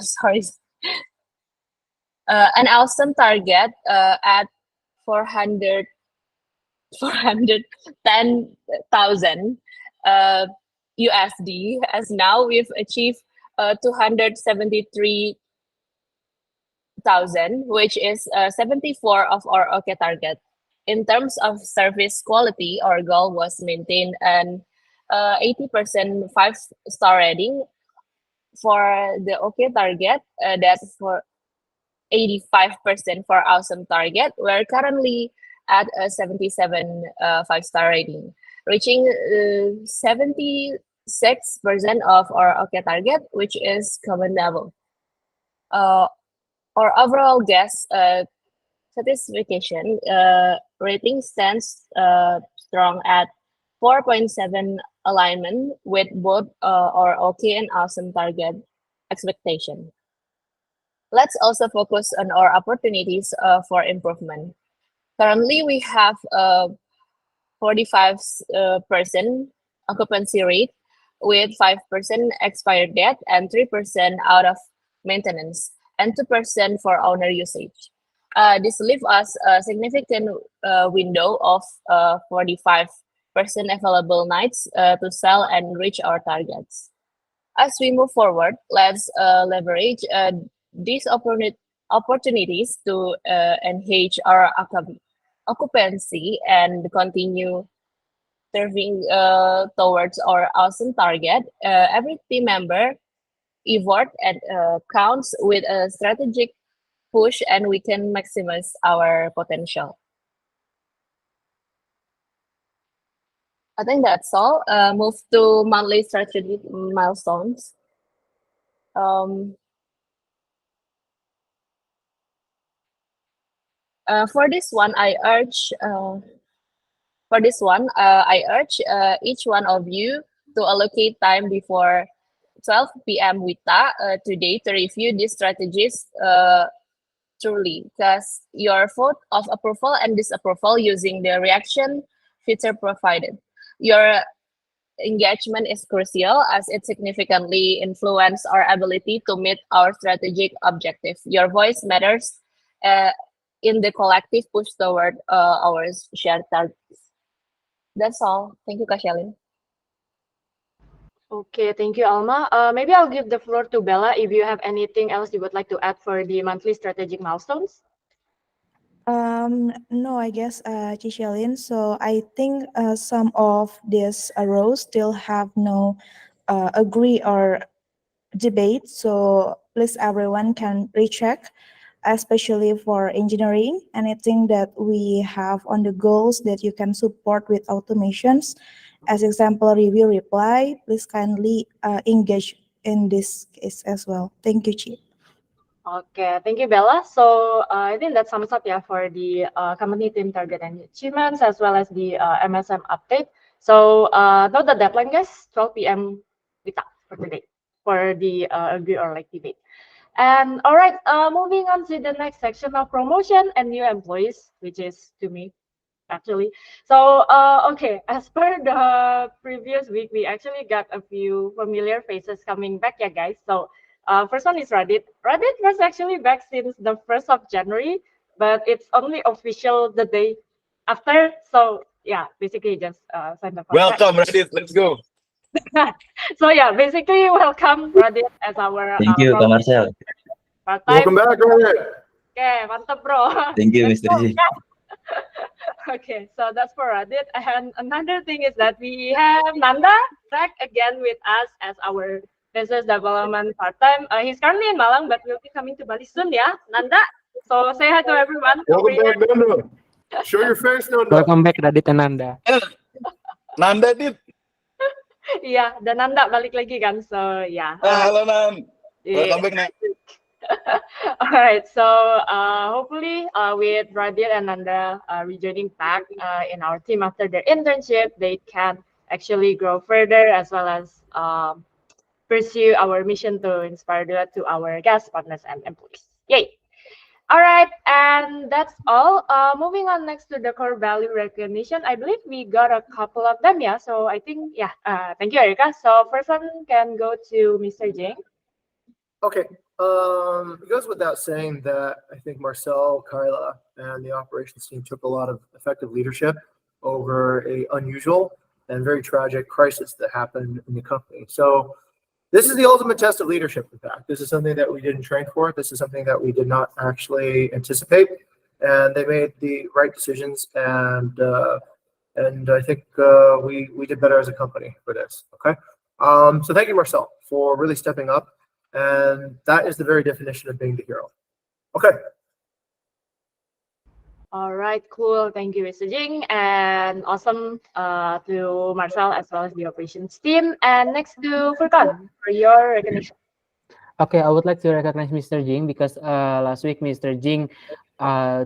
sorry an awesome target at 410,000 USD, as now we've achieved 273,000, which is 74 of our OK target. In terms of service quality, our goal was maintain an 80% 5-star rating. For the OK target, that's for 85% for awesome target. We're currently at a 77 5-star rating, reaching 76% of our OK target, which is commendable. Our overall guest satisfaction rating stands strong at 4.7, alignment with both our OK and awesome target expectation. Let's also focus on our opportunities for improvement. Currently, we have 45% occupancy rate with 5% expired debt and 3% out of maintenance and 2% for owner usage. This leaves us a significant window of 45% available nights to sell and reach our targets. As we move forward, let's leverage these opportunities to enhance our occupancy and continue serving towards our awesome target. Every team member effort and counts with a strategic push, and we can maximize our potential. I think that's all. Move to monthly strategic milestones. For this one, I urge each one of you to allocate time before 12 p.m. WITA today to review these strategies truly, because your vote of approval and disapproval using the reaction feature provided. Your engagement is crucial as it significantly influences our ability to meet our strategic objective. Your voice matters in the collective push toward our shared targets. That's all. Thank you, Kak Shelin. Okay, thank you, Alma. Maybe I'll give the floor to Bella if you have anything else you would like to add for the monthly strategic milestones. No, I guess, Chishelin. So I think some of these roles still have no agree or debate. So please, everyone can recheck, especially for engineering. Anything that we have on the goals that you can support with automations. As example, review reply, please kindly engage in this case as well. Thank you, Chi. Okay, thank you, Bella. So I think that sums up, yeah, for the company team target and achievements as well as the MSM update. So note the deadline, guys, 12 p.m. WITA for today for the agree or like debate. And all right, moving on to the next section of promotion and new employees, which is to me, actually. So, okay, as per the previous week, we actually got a few familiar faces coming back, yeah, guys. So, first one is Radit. Radit was actually back since the 1st of January, but it's only official the day after. So, yeah, basically just signed the contract. Welcome, Radit. Let's go. So yeah, basically welcome Radit as our Thank you, Kak Marcel. part-time. Welcome back, Ryan. Okay, mantap bro. Thank you, Let's Mr. go, G. yeah. Okay, so that's for Radit. And another thing is that we have Nanda back again with us as our business development part-time. He's currently in Malang, but will be coming to Bali soon, yeah, Nanda. So say hi to everyone. Welcome back, Nanda. Show your face, Nanda. Welcome back, Radit Ananda. Nanda dit. Iya, dan Nanda balik lagi kan, so yeah. Halo Nan. Yeah. Welcome back Nan. All right, so hopefully with Radit and Nanda rejoining back in our team after their internship, they can actually grow further as well as pursue our mission to inspire to our guests, partners, and employees. Yay! All right, and that's all. Moving on next to the core value recognition, I believe we got a couple of them, yeah. So I think, yeah, thank you, Erika. So first one can go to Mr. Jing. Okay. It goes without saying that I think Marcel, Kyla, and the operations team took a lot of effective leadership over a unusual and very tragic crisis that happened in the company. So this is the ultimate test of leadership, in fact. This is something that we didn't train for. This is something that we did not actually anticipate. And they made the right decisions. And I think we did better as a company for this, okay? So thank you, Marcel, for really stepping up. And that is the very definition of being the hero. Okay. All right, cool. Thank you, Mr. Jing, and awesome to Marcel as well as the operations team. And next to Furkan for your recognition. Okay, I would like to recognize Mr. Jing because last week Mr. Jing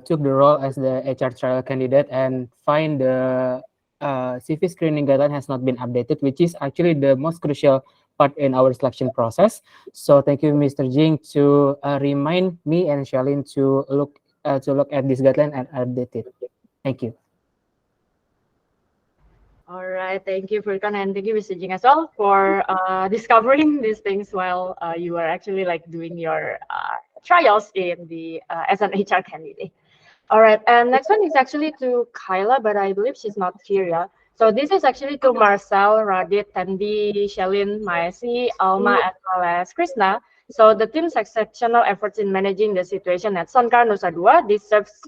took the role as the HR trial candidate and find the CV screening guideline has not been updated, which is actually the most crucial part in our selection process. So thank you, Mr. Jing, to remind me and Shalin to look at this guideline and update it. Thank you. All right, thank you, Furkan, and thank you, Mr. Jing, as well for discovering these things while you are actually like doing your trials in the as an HR candidate. All right, and next one is actually to Kyla, but I believe she's not here, yeah. So this is actually to Marcel, Radit, Tandy, Shalin, Maesi, Alma, as well as Krishna. So the team's exceptional efforts in managing the situation at Sonkar Nusa Dua deserves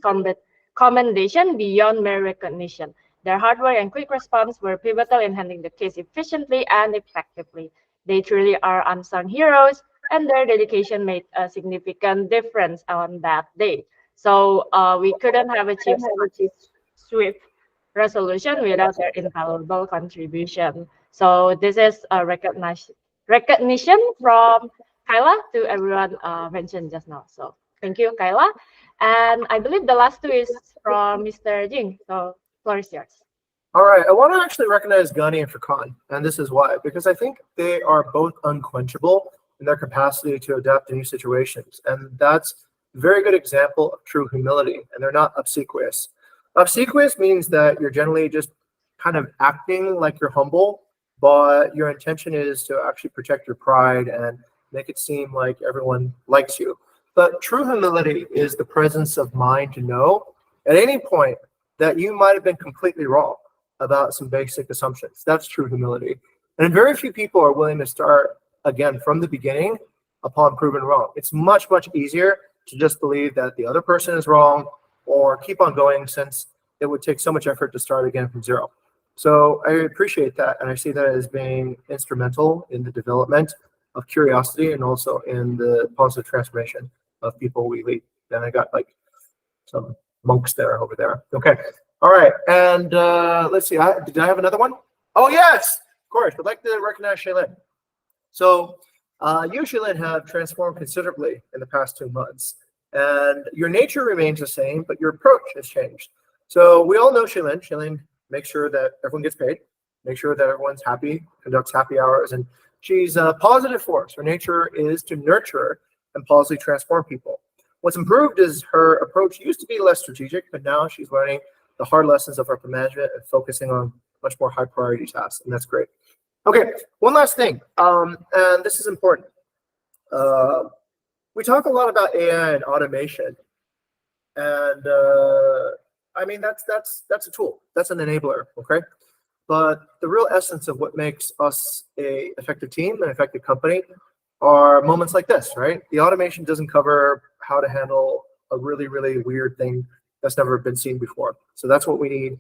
commendation beyond mere recognition. Their hard work and quick response were pivotal in handling the case efficiently and effectively. They truly are unsung heroes, and their dedication made a significant difference on that day. So we couldn't have achieved such swift resolution without their invaluable contribution. So this is a recognition from Kyla to everyone mentioned just now. So thank you, Kyla. And I believe the last two is from Mr. Jing. So floor is yours. All right, I want to actually recognize Ghani and Furkan, and this is why, because I think they are both unquenchable in their capacity to adapt to new situations, and that's a very good example of true humility, and they're not obsequious. Obsequious means that you're generally just kind of acting like you're humble, but your intention is to actually protect your pride and make it seem like everyone likes you. But true humility is the presence of mind to know at any point that you might have been completely wrong about some basic assumptions. That's true humility. And very few people are willing to start again from the beginning upon proven wrong. It's much, much easier to just believe that the other person is wrong or keep on going, since it would take so much effort to start again from zero. So I appreciate that, and I see that as being instrumental in the development of curiosity and also in the positive transformation of people we lead. And I got like some monks there over there. Okay. All right. And let's see. Did I have another one? Oh, yes. Of course. I'd like to recognize Shaylin. So you, Shaylin, have transformed considerably in the past 2 months. And your nature remains the same, but your approach has changed. So we all know Shaylin. Shaylin makes sure that everyone gets paid, make sure that everyone's happy, conducts happy hours, and she's a positive force. Her nature is to nurture and positively transform people. What's improved is her approach used to be less strategic, but now she's learning the hard lessons of upper management and focusing on much more high priority tasks, and that's great. Okay, one last thing, and this is important. We talk a lot about AI and automation, and I mean that's a tool, that's an enabler. Okay, but the real essence of what makes us a effective team, an effective company, are moments like this, right? The automation doesn't cover how to handle a really, really weird thing that's never been seen before. So that's what we need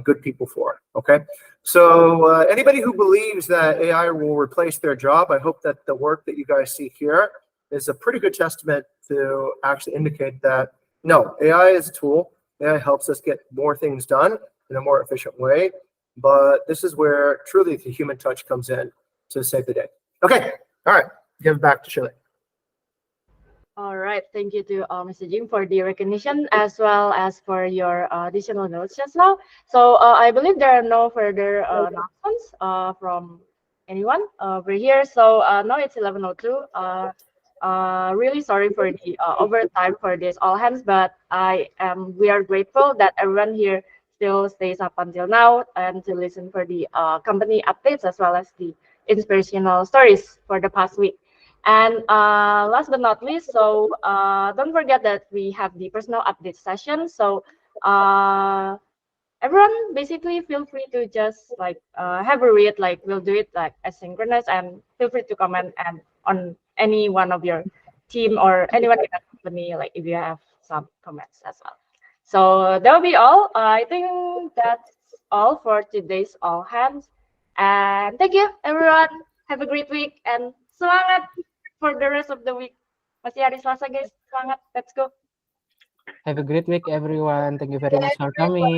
good people for, okay? So anybody who believes that AI will replace their job, I hope that the work that you guys see here is a pretty good testament to actually indicate that, no, AI is a tool. AI helps us get more things done in a more efficient way. But this is where truly the human touch comes in to save the day. Okay, all right, give it back to Shirley. All right, thank you to Mr. Jim for the recognition as well as for your additional notes just now. So I believe there are no further announcements from anyone over here. So now it's 11:02. Really sorry for the overtime for this all hands, but we are grateful that everyone here still stays up until now and to listen for the company updates as well as the inspirational stories for the past week. And last but not least, so don't forget that we have the personal update session. So everyone basically feel free to just like have a read, like we'll do it like asynchronous, and feel free to comment and on any one of your team or anyone in the company, like if you have some comments as well. So that will be all. I think that's all for today's all hands. And thank you everyone. Have a great week and semangat for the rest of the week. Masih hari Selasa guys. Semangat. Let's go. Have a great week, everyone. Thank you very much for coming.